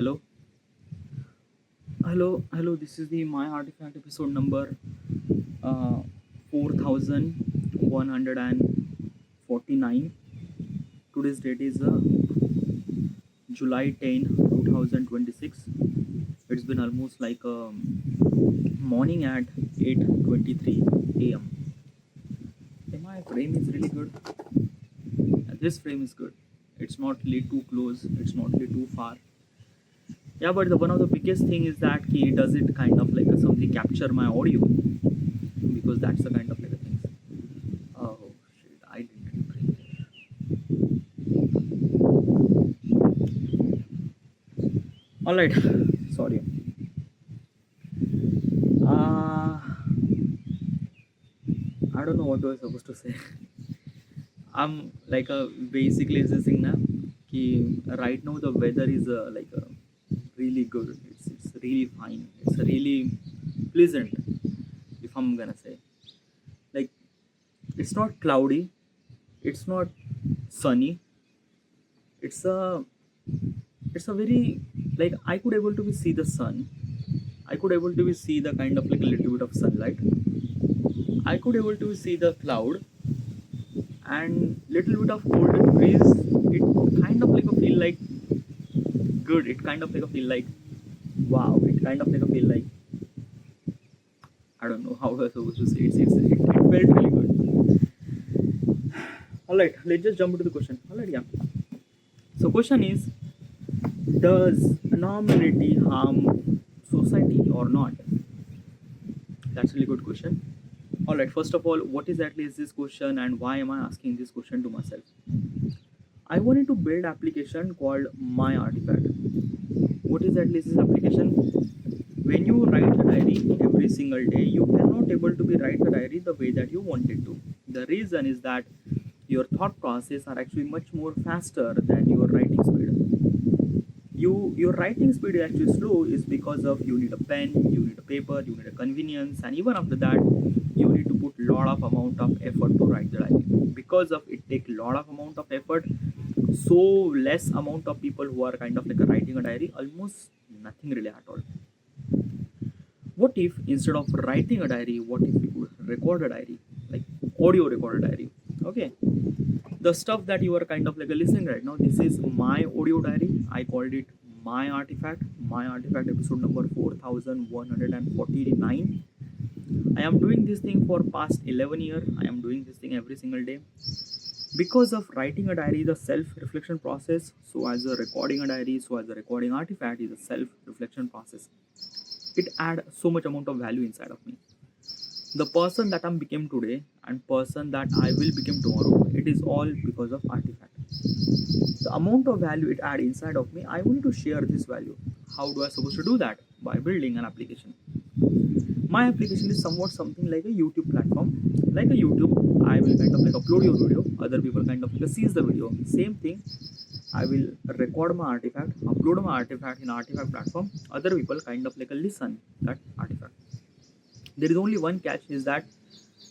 Hello, hello. This is the My Artifact episode number 4149. Today's date is July 10, 2026. It's been almost like morning at 8:23 a.m. My frame is really good. This frame is good. It's not really too close. It's not really too far. Yeah, but one of the biggest thing is that he does it kind of like something capture my audio because that's the kind of like a things. Oh shit! I didn't bring it. All right, sorry. Uh, I don't know what was I supposed to say. I'm like basically it's this thing now. Ki right now the weather is really good. It's really fine. It's really pleasant. If I'm gonna say like it's not cloudy. It's not sunny. It's a very like I could able to be see the sun. I could able to be see the kind of like a little bit of sunlight. I could able to see the cloud and little bit of golden breeze. It kind of like a feel like good. It kind of like a feel like wow. It kind of like a feel like I don't know how I was supposed to say it felt really good. All right, let's just jump into the question. All right, yeah. So question is, does anonymity harm society or not? That's a really good question. All right, first of all, what exactly is this question and why am I asking this question to myself? I wanted to build application called My Artifact. What exactly is this application? When you write a diary every single day, you cannot able to be write a diary the way that you wanted to. The reason is that your thought process are actually much more faster than your writing speed. Your writing speed is actually slow is because of you need a pen, you need a paper, you need a convenience, and even after that you need to put lot of amount of effort to write the diary. Because of it take lot of amount of effort, so less amount of people who are kind of like writing a diary, almost nothing really at all. What if instead of writing a diary, what if we could record a diary, like audio record a diary? Okay, the stuff that you are kind of like listening right now, this is my audio diary. I called it My Artifact. My Artifact episode number 4149. I am doing this thing for past 11 years. I am doing this thing every single day because of writing a diary, the self reflection process. So as a recording a diary, so as a recording artifact is a self reflection process. It add so much amount of value inside of me. The person that I'm became today and person that I will become tomorrow, it is all because of artifact. The amount of value it add inside of me, I want to share this value. How do I supposed to do that? By building an application. My application is somewhat something like a YouTube platform. Like a YouTube, I will kind of like upload your video, other people kind of like sees the video. Same thing, I will record my artifact, upload my artifact in artifact platform, other people kind of like a listen that artifact. There is only one catch is that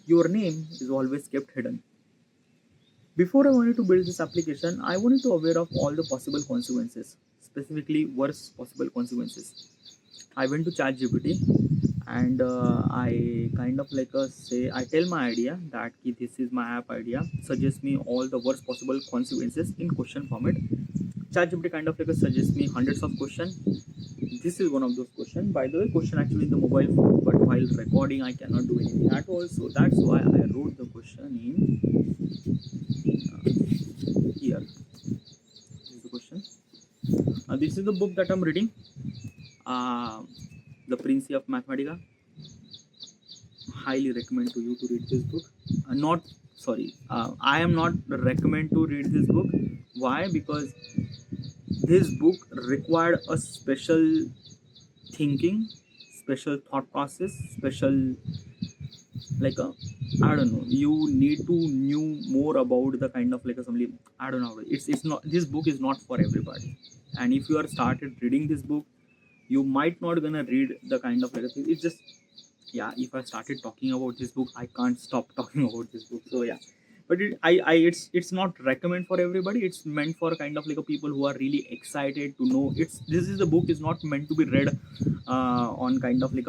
your name is always kept hidden. Before I wanted to build this application, I wanted to aware of all the possible consequences, specifically worst possible consequences. I went to ChatGPT and I kind of like say I tell my idea that this is my app idea. Suggest me all the worst possible consequences in question format. ChatGPT kind of like suggests me hundreds of questions. This is one of those questions. By the way, question actually in the mobile phone, but while recording I cannot do anything at all. So that's why I wrote the question in here. This is the question. This is the book that I'm reading. The Princi of Mathematica. Highly recommend to you to read this book. Not sorry, I am not recommend to read this book. Why? Because this book required a special thinking, special thought process, special like a I don't know. You need to know more about the kind of like a somebody. I don't know. It's not. This book is not for everybody. And if you are started reading this book, you might not gonna read the kind of like a thing. It's just yeah. If I started talking about this book, I can't stop talking about this book. So yeah. but it's not recommend for everybody. It's meant for kind of like a people who are really excited to know. It's this is the book is not meant to be read on kind of like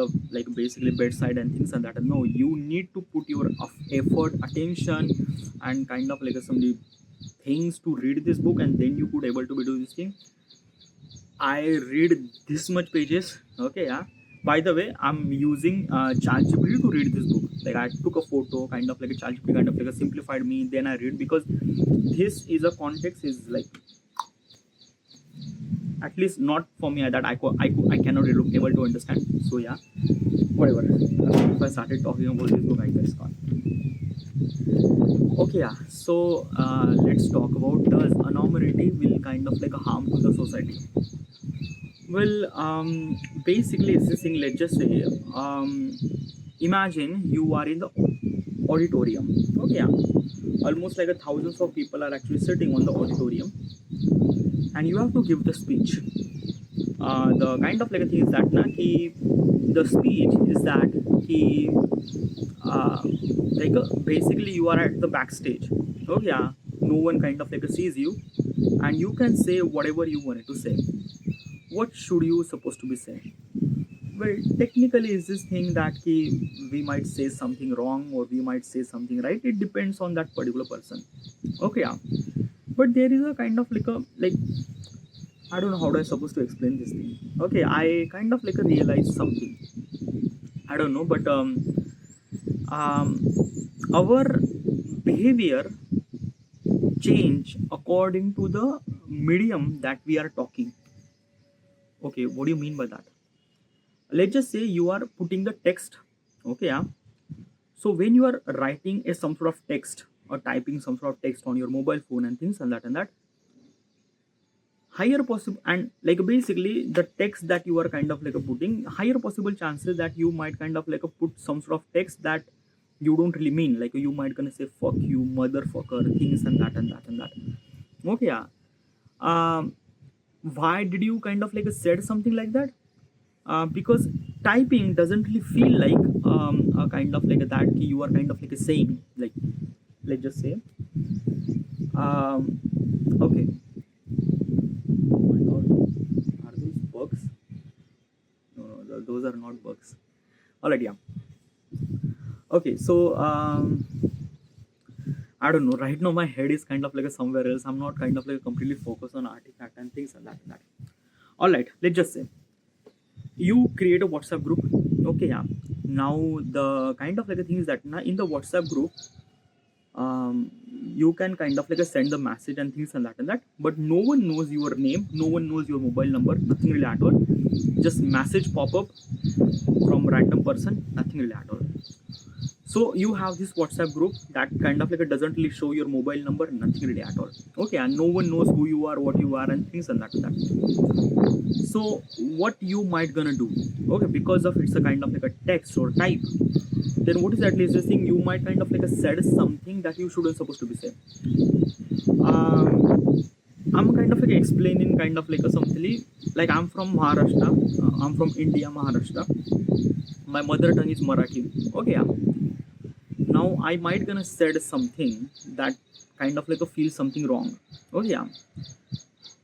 basically bedside and things like that. No, you need to put your effort, attention, and kind of like some things to read this book, and then you could able to be do this thing. I read this much pages. Okay, yeah. By the way, I'm using ChatGPT to read this book. Like I took a photo, kind of like a ChatGPT, kind of like a simplified me. Then I read because this is a context is like at least not for me that I cannot able to understand. So yeah, whatever. If I started talking about this book, I guess gone. Okay, yeah. So let's talk about does anonymity will kind of like a harm to the society. Well, basically, it's this thing. Let's just say, imagine you are in the auditorium. Okay, yeah. Almost like a thousands of people are actually sitting on the auditorium, and you have to give the speech. The kind of like a thing is that na ki the speech is that ki basically you are at the backstage. Okay, yeah. No one kind of like sees you, and you can say whatever you wanted to say. What should you supposed to be saying? Well, technically is this thing that we might say something wrong or we might say something right. It depends on that particular person. Okay, yeah. But there is a kind of like a like I don't know how do I supposed to explain this thing. Okay, I kind of like a realize something. I don't know, but um our behavior change according to the medium that we are talking. Okay, what do you mean by that? Let's just say you are putting the text. Okay, yeah. So when you are writing a some sort of text or typing some sort of text on your mobile phone and things and that higher possible and like basically the text that you are kind of like putting higher possible chances that you might kind of like put some sort of text that you don't really mean, like you might gonna say fuck you motherfucker things and that. Okay, yeah. um why did you kind of like said something like that? Because typing doesn't really feel like a kind of like that you are kind of like saying, like let's just say okay. Oh my god, are those bugs? No, those are not bugs. Alright, yeah. Okay, so I don't know, right now my head is kind of like somewhere else. I'm not kind of like completely focused on artifact and things and that. All right, let's just say you create a WhatsApp group. Okay, yeah. Now the kind of like a thing is that now in the WhatsApp group, you can kind of like send the message and things and that, but no one knows your name, no one knows your mobile number, nothing really at all. Just message pop up from random person, nothing really at all. So you have this WhatsApp group that kind of like doesn't really show your mobile number, nothing really at all. Okay, and no one knows who you are, what you are, and things and that. So what you might gonna do? Okay, because of it's a kind of like a text or type, then what is at least this thing you might kind of like said something that you shouldn't supposed to be saying. I'm kind of like explaining kind of like a something like I'm from Maharashtra. I'm from India, Maharashtra. My mother tongue is Marathi. Okay, yeah. Now I might gonna said something that kind of like a feel something wrong. Okay, yeah.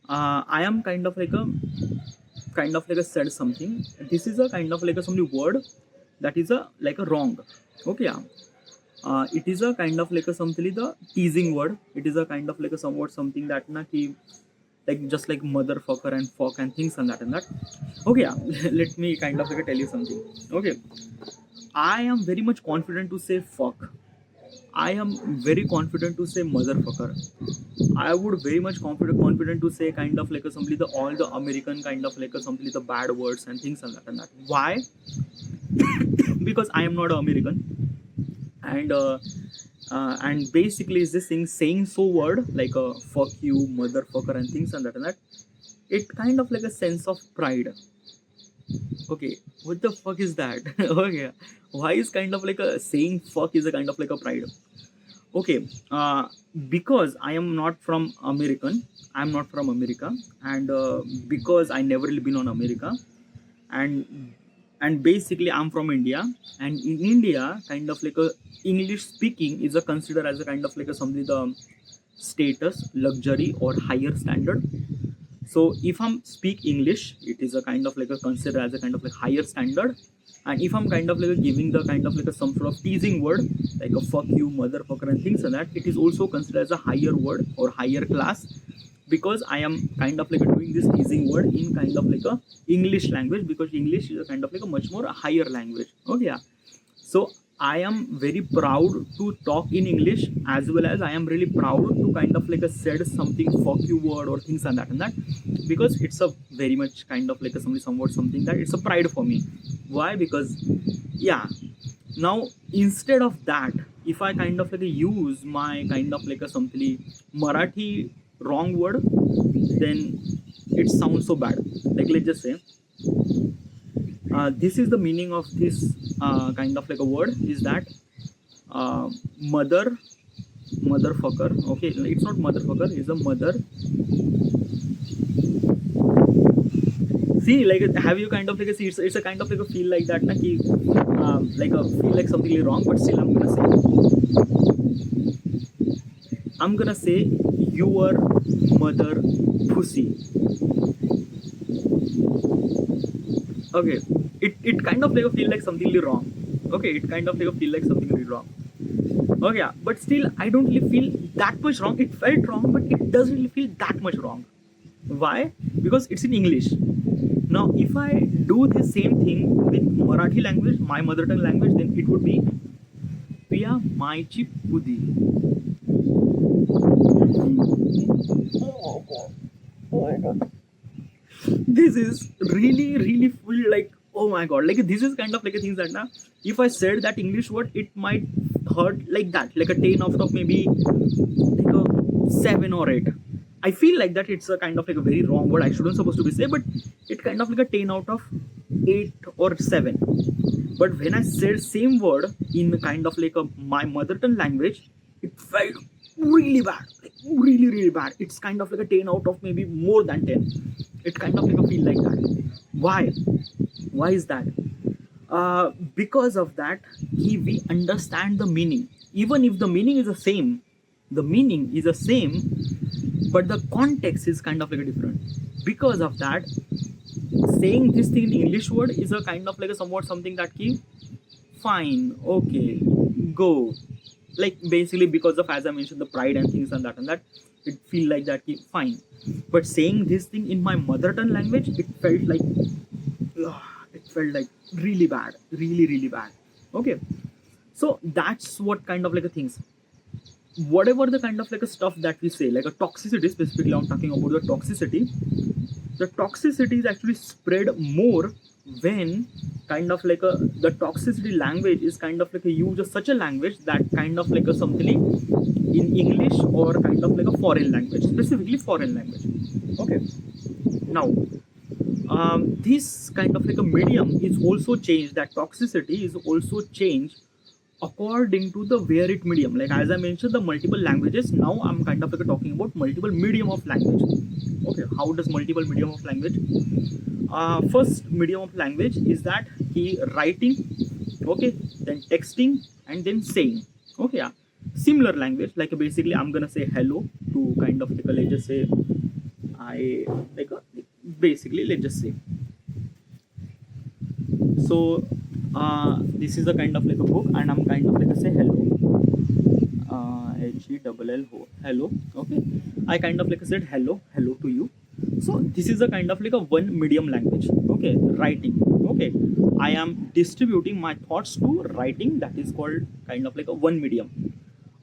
I am kind of like a said something. This is a kind of like a some word that is a like a wrong. Okay, yeah. It is a kind of like a something the teasing word. It is a kind of like a somewhat something that na ki like just like motherfucker and fuck and things and that. Okay, yeah. Let me kind of like tell you something. Okay, I am very much confident to say fuck. I am very confident to say motherfucker. I would very much confident to say kind of like a something the all the American kind of like a something the bad words and things and that. Why? Because I am not American, and basically is this thing saying so word like a fuck you motherfucker and things and that. It kind of like a sense of pride. Okay, what the fuck is that? Okay, why is kind of like a saying fuck is a kind of like a pride? Okay, because I am not from American, I'm not from America, and because I never really been on America, and and basically I'm from India, and in India, kind of like a English speaking is a considered as a kind of like a something the status, luxury, or higher standard. So if I'm speak English, it is a kind of like a considered as a kind of like higher standard. And if I'm kind of like giving the kind of like a some sort of teasing word like a fuck you, motherfucker, and things like that, it is also considered as a higher word or higher class, because I am kind of like doing this teasing word in kind of like a English language, because English is a kind of like a much more higher language. Okay, yeah. So I am very proud to talk in English, as well as I am really proud to kind of like a said something fuck you word or things like that and that, because it's a very much kind of like a something that it's a pride for me. Why? Because yeah, now instead of that, if I kind of like use my kind of like a something Marathi wrong word, then it sounds so bad. Like let's just say this is the meaning of this kind of like a word is that motherfucker. Okay, it's not motherfucker, it's a mother. See, like have you kind of like a see, it's a kind of like a feel like that na, ki, like a feel like something really wrong, but still I'm gonna say your mother pussy. Okay, it kind of like a feel like something really wrong. Okay, it kind of like a feel like something really wrong. Okay, yeah, but still I don't really feel that much wrong. It felt wrong, but it doesn't really feel that much wrong. Why? Because it's in English. Now if I do the same thing with Marathi language, my mother tongue language, then it would be Piya Maichi Pudi. Oh my god. This is really feel like, oh my god, like this is kind of like a thing that now if I said that English word, it might hurt like that, like a 10 out of maybe like a 7 or 8. I feel like that it's a kind of like a very wrong word, I shouldn't supposed to be say, but it kind of like a 10 out of 8 or 7. But when I said same word in kind of like a my mother tongue language, it felt really bad, like really bad. It's kind of like a 10 out of maybe more than 10. It kind of like a feel like that. Why is that? Because of that, we understand the meaning, even if the meaning is the same. The meaning is the same, but the context is kind of like a different. Because of that, saying this thing in English word is a kind of like a somewhat something that ki fine, okay, go. Like basically because of, as I mentioned, the pride and things and that, it feel like that ki fine. But saying this thing in my mother tongue language, it felt like really bad, really bad. Okay, so that's what kind of like a things. Whatever the kind of like a stuff that we say, like a toxicity, specifically I'm talking about the toxicity. The toxicity is actually spread more when kind of like a the toxicity language is kind of like a use of such a language that kind of like a something in English or kind of like a foreign language, specifically foreign language. Okay, now this kind of like a medium is also changed, that toxicity is also changed according to the where it medium. Like as I mentioned, the multiple languages, now I'm kind of like talking about multiple medium of language. Okay, how does multiple medium of language? First medium of language is that he writing, okay, then texting, and then saying. Okay, yeah, similar language, like basically I'm gonna say hello to kind of like a, let's just say I like a, basically let's just say, so this is a kind of like a book, and I'm kind of like a say hello, HELL, hello. Okay, I kind of like I said hello to you. So this is a kind of like a one medium language. Okay, writing. Okay, I am distributing my thoughts to writing, that is called kind of like a one medium.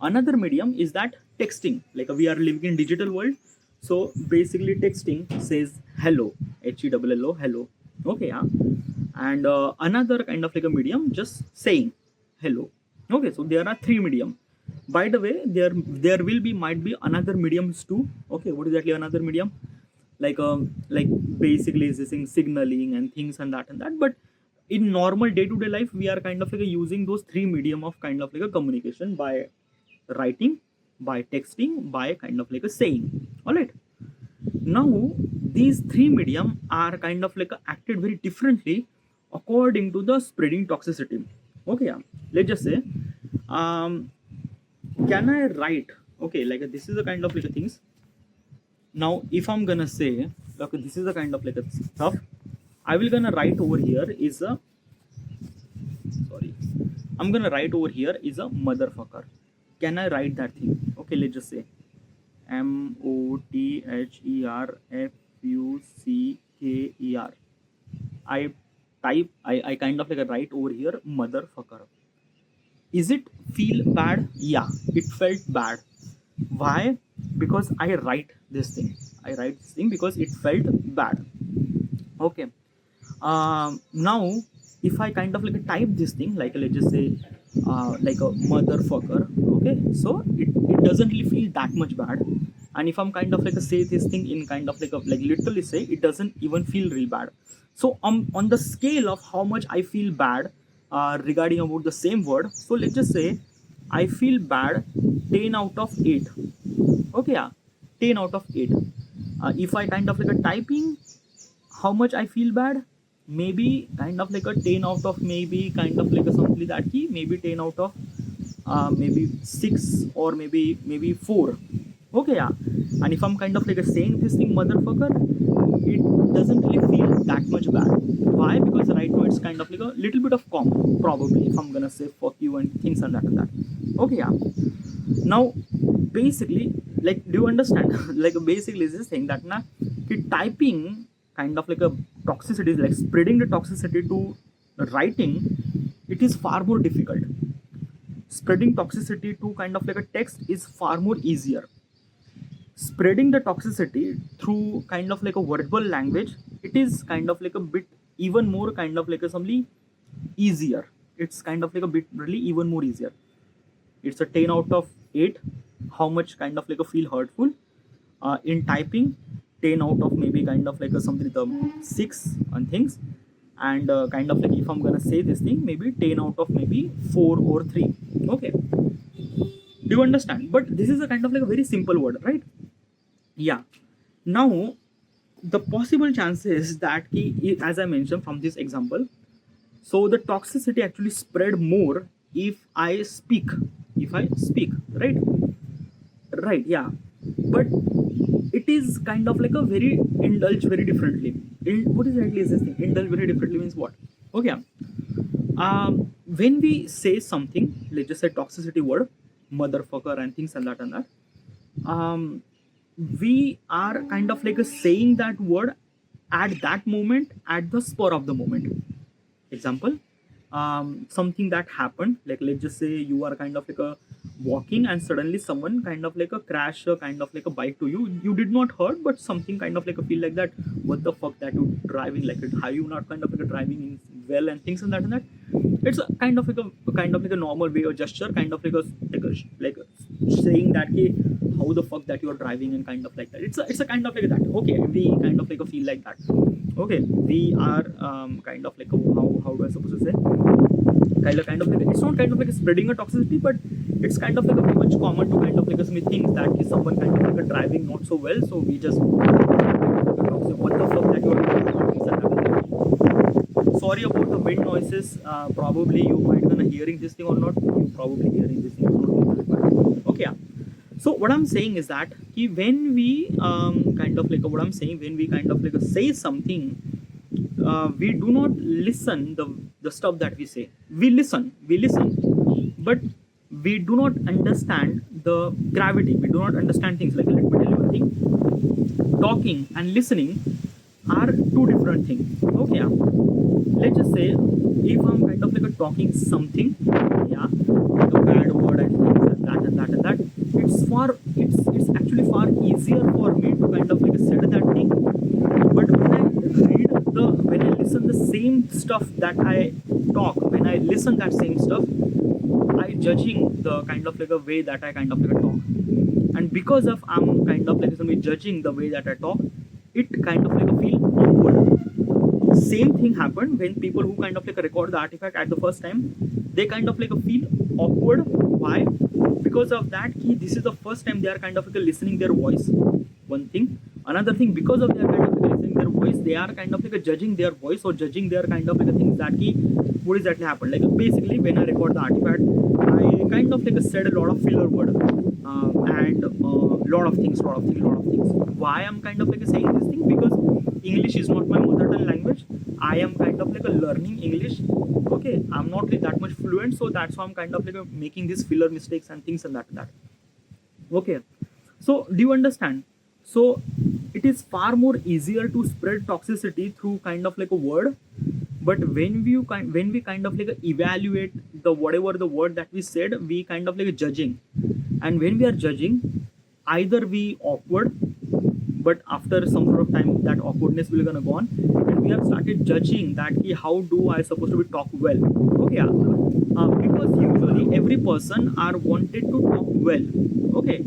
Another medium is that texting, like we are living in digital world, so basically texting says hello, HELL, hello. Okay, yeah. And another kind of like a medium just saying hello. Okay, so there are three medium. By the way, there will be might be another mediums too. Okay, what is exactly another medium? Like basically is this thing signaling and things and that. But in normal day-to-day life, we are kind of like using those three medium of kind of like a communication: by writing, by texting, by kind of like a saying. All right. Now these three medium are kind of like acted very differently according to the spreading toxicity. Okay, yeah. Let's just say, um, can I write? Okay, like this is the kind of like things. Now, if I'm gonna say, okay, this is the kind of like a stuff, I will gonna write over here is a, sorry, I'm gonna write over here is a motherfucker. Can I write that thing? Okay, let's just say MOTHERFUCKER. I type, I kind of like a write over here motherfucker. Is it feel bad? Yeah, it felt bad. Why? Because I write this thing. I write this thing because it felt bad. Okay. Now, if I kind of like type this thing, like let's just say, like a motherfucker. Okay, so it doesn't really feel that much bad. And if I'm kind of like say this thing in kind of like a, like literally say, it doesn't even feel real bad. So on the scale of how much I feel bad regarding about the same word, so let's just say I feel bad 10 out of 8. Okay, yeah, 10 out of 8. If I kind of like a typing how much I feel bad, maybe kind of like a 10 out of maybe kind of like a something that key, maybe 10 out of maybe 6 or maybe 4. Okay, yeah. And if I'm kind of like a saying this thing motherfucker, it doesn't really feel that much bad. Why? Because right now it's kind of like a little bit of calm, probably, if I'm gonna say fuck you and things and that. Okay, yeah. Now, basically, like, do you understand? Like, basically, this thing that na, typing kind of like a toxicity, like spreading the toxicity to writing, it is far more difficult. Spreading toxicity to kind of like a text is far more easier. Spreading the toxicity through kind of like a verbal language, it is kind of like a bit even more kind of like a something easier. It's kind of like a bit really even more easier. It's a 10 out of 8. How much kind of like a feel hurtful in typing, 10 out of maybe kind of like a something 6 and things. And kind of like if I'm gonna say this thing, maybe 10 out of maybe 4 or 3. Okay, do you understand? But this is a kind of like a very simple word, right? Yeah. Now, the possible chances that as I mentioned from this example, so the toxicity actually spread more if I speak. Right? Right, yeah. But it is kind of like a very indulge very differently. What exactly is this thing? Indulge very differently means what? Okay. When we say something, let's just say toxicity word, motherfucker and things and that, we are kind of like saying that word at that moment, at the spur of the moment. Example, something that happened, like let's just say you are kind of like a walking and suddenly someone kind of like a crash kind of like a bike to you did not hurt, but something kind of like a feel like that, what the fuck that you driving like it, how you not kind of like a driving in well and things and that. It's a kind of like a normal way or gesture, kind of like a saying that hey, how the fuck that you are driving and kind of like that. It's a kind of like that. Okay, we kind of like a feel like that. Okay, we are kind of like a, how do I supposed to say, kind of like it's not kind of like spreading a toxicity, but it's kind of like a very much common to kind of like some things that is someone kind of like a driving not so well, so we just what the fuck that you are doing. Sorry about the wind noises. Probably you might gonna hearing this thing or not. You probably hearing this thing or not. But okay, yeah. So what I'm saying is that when we kind of like what I'm saying, when we kind of like say something, we do not listen the stuff that we say. We listen, but we do not understand the gravity. We do not understand things. Like, let me tell you one thing. Talking and listening are two different things. Okay, yeah. Let's just say if I'm kind of like talking something, yeah, like a bad word and things and that, it's actually far easier for me to kind of like say that thing. But when I listen the same stuff that I talk, when I listen that same stuff, I judging the kind of like a way that I kind of like talk. And because of I'm kind of like judging the way that I talk, it kind of like feel awkward. Same thing happened when people who kind of like record the artifact at the first time, they kind of like feel awkward. Why? Because of that this is the first time they are kind of like listening their voice. One thing. Another thing, because of their kind of listening their voice, they are kind of like a judging their voice or judging their kind of like a things that ki, what exactly happened. Like basically when I record the artifact, I kind of like said a lot of filler word and lot of things. Why I'm kind of like saying this thing? Because English is not my mother tongue language. I am kind of like a learning English. Okay, I'm not like that much fluent, so that's why I'm kind of like making these filler mistakes and things and that. Okay, so do you understand? So it is far more easier to spread toxicity through kind of like a word, but when we kind of like evaluate the whatever the word that we said, we kind of like judging, and when we are judging, either we awkward, but after some sort of time that awkwardness will gonna gone, and we have started judging that ki, how do I supposed to be talk well. Okay, because usually every person are wanted to talk well. Okay,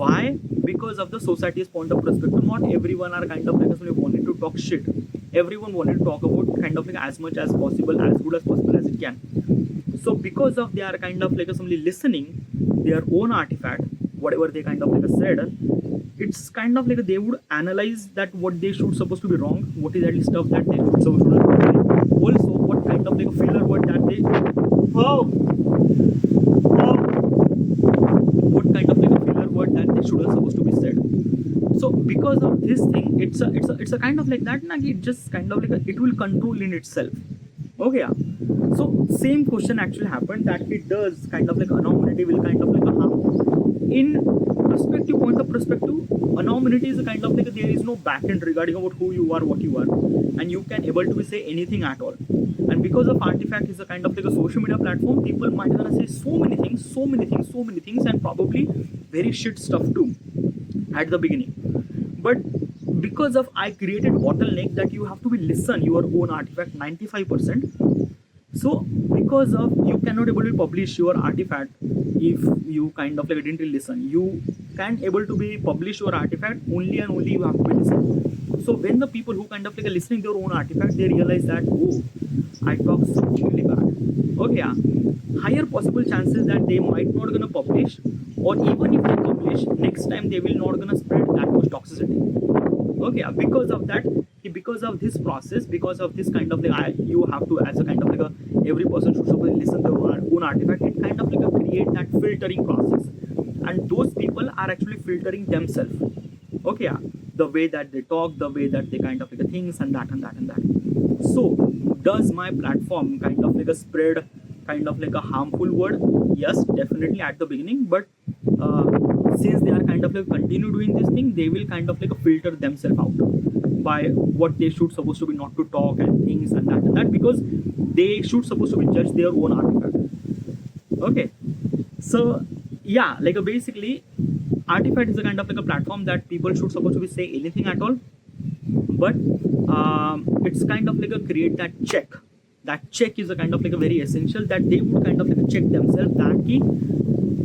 why? Because of the society's point of perspective, not everyone are kind of like actually wanted to talk shit. Everyone wanted to talk about kind of like as much as possible, as good as possible as it can. So because of they are kind of like somebody listening their own artifact, whatever they kind of like said, it's kind of like they would analyze that what they should supposed to be wrong, what is that stuff that they should supposed to be wrong. Also what kind of like a filler word that they what kind of like a filler word that they should have supposed to be said. So because of this thing, it's a kind of like that, it just kind of like it will control in itself. Okay, yeah. So same question actually happened that it does kind of like anonymity will kind of like a harm. In perspective, point of perspective, anonymity is a kind of like there is no backend regarding about who you are, what you are, and you can able to say anything at all. And because of artifact is a kind of like a social media platform, people might gonna say so many things, and probably very shit stuff too at the beginning. But because of I created bottleneck that you have to be listen your own artifact 95%. So because of you cannot able to publish your artifact if you kind of like didn't really listen. You can able to be publish your artifact only and only you have to be listen. So when the people who kind of like listening their own artifact, they realize that oh, I talk something really bad. Okay, yeah. Higher possible chances that they might not gonna publish, or even if they publish, next time they will not gonna spread that much toxicity. Okay, yeah. Because of that, because of this process, because of this kind of like you have to as a kind of like every person should supposed listen to their own artifact. It kind of like create that filtering process, and those people are actually filtering themselves. Okay, yeah. The way that they talk, the way that they kind of like things and that. So does my platform kind of like a spread kind of like a harmful word? Yes, definitely at the beginning, but since they are kind of like continue doing this thing, they will kind of like filter themselves out by what they should supposed to be not to talk and things and that, because they should supposed to be judge their own artifact. Okay, so yeah, like basically artifact is a kind of like a platform that people should supposed to be say anything at all, but it's kind of like a create that check. That check is a kind of like a very essential, that they would kind of like check themselves that key,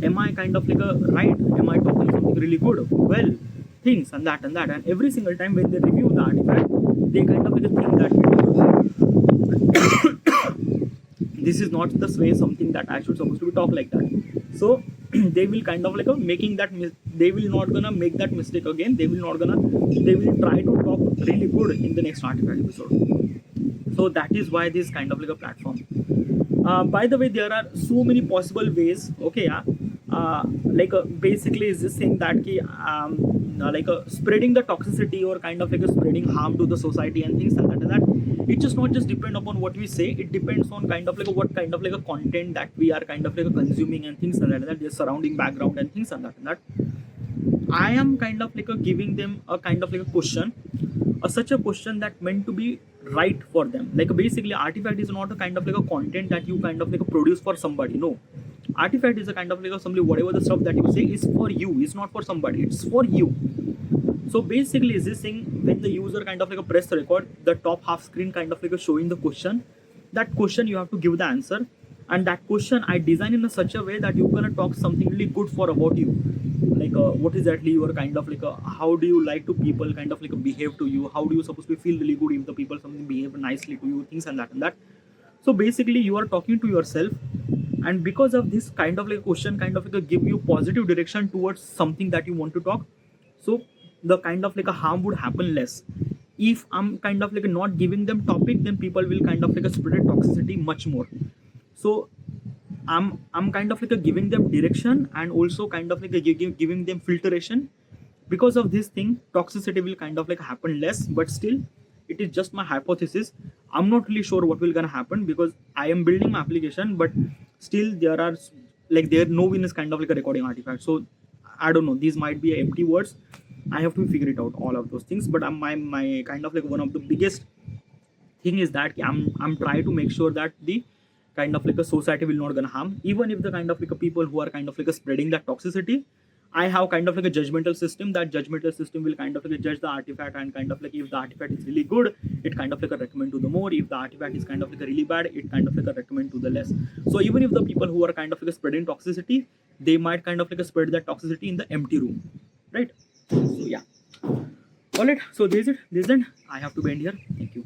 am I kind of like a right, am I talking something really good, well, things and that, and every single time when they review the artifact, they kind of like think that this is not the way something that I should supposed to be talk like that. So they will kind of like making that they will not gonna make that mistake again. They will try to talk really good in the next artifact episode. So that is why this kind of like a platform. By the way, there are so many possible ways. Okay, yeah. Basically is this thing that spreading the toxicity or kind of like spreading harm to the society and things and that. It just not just depend upon what we say. It depends on kind of like what kind of like a content that we are kind of like consuming and things and that. Their surrounding background and things and that. I am kind of like giving them a kind of like a question, such a question that meant to be right for them. Like basically artifact is not a kind of like a content that you kind of like produce for somebody. No, artifact is a kind of like somebody, whatever the stuff that you say is for you, it's not for somebody, it's for you. So basically is this thing, when the user kind of like press the record, the top half screen kind of like showing the question. That question you have to give the answer, and that question I design in a such a way that you're gonna talk something really good for about you. Like what exactly you are kind of like how do you like to people kind of like behave to you, how do you supposed to feel really good if the people something behave nicely to you, things and that. So basically you are talking to yourself, and because of this kind of like question kind of like give you positive direction towards something that you want to talk. So the kind of like a harm would happen less. if I'm kind of like not giving them topic, then people will kind of like spread toxicity much more. So I'm kind of like giving them direction, and also kind of like giving them filtration. Because of this thing, toxicity will kind of like happen less, but still it is just my hypothesis. I'm not really sure what will gonna happen, because I am building my application, but still there are there no one is kind of like a recording artifact. So I don't know, these might be empty words. I have to figure it out, all of those things. But my kind of like one of the biggest thing is that I'm trying to make sure that the kind of like a society will not gonna harm, even if the kind of like a people who are kind of like a spreading that toxicity. I have kind of like a judgmental system. That judgmental system will kind of like judge the artifact, and kind of like if the artifact is really good, it kind of like a recommend to the more. If the artifact is kind of like a really bad, it kind of like a recommend to the less. So even if the people who are kind of like spreading toxicity, they might kind of like spread that toxicity in the empty room, right? So yeah. All right. So this is it. I have to end here. Thank you.